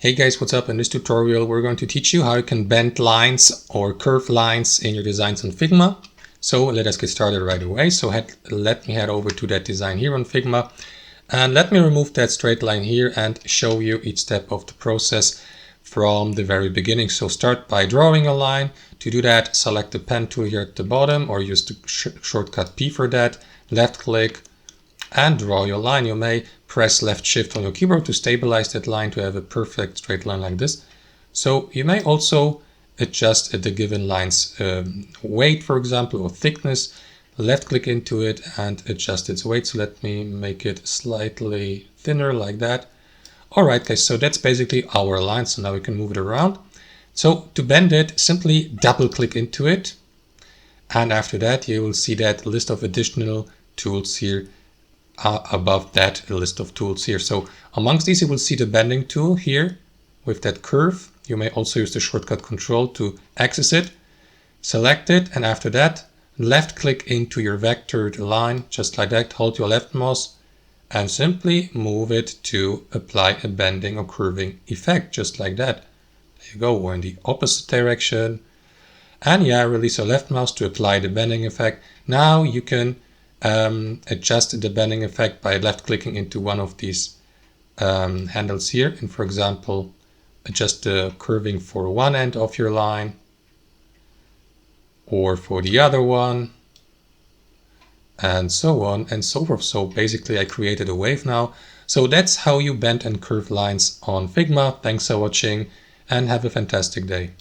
Hey guys, what's up? In this tutorial we're going to teach you how you can bend lines or curve lines in your designs on Figma. So let us get started right away. So let me head over to that design here on Figma and let me remove that straight line here and show you each step of the process from the very beginning. So start by drawing a line. To do that, select the pen tool here at the bottom or use the shortcut P for that. Left click and draw your line. You may press left shift on your keyboard to stabilize that line to have a perfect straight line like this. So you may also adjust the given line's weight, for example, or thickness. Left click into it and adjust its weight. So let me make it slightly thinner like that. All right, guys, so that's basically our line. So now we can move it around. So to bend it, simply double click into it. And after that, you will see that list of additional tools here above that list of tools here. So amongst these, you will see the bending tool here with that curve. You may also use the shortcut control to access it. Select it, and after that, left click into your vectored line, just like that. Hold your left mouse and simply move it to apply a bending or curving effect, just like that. There you go, or in the opposite direction. And yeah, release your left mouse to apply the bending effect. Now you can adjust the bending effect by left clicking into one of these handles here, and for example adjust the curving for one end of your line or for the other one, and so on and so forth. So basically I created a wave now. So that's how you bend and curve lines on Figma. Thanks for watching and have a fantastic day.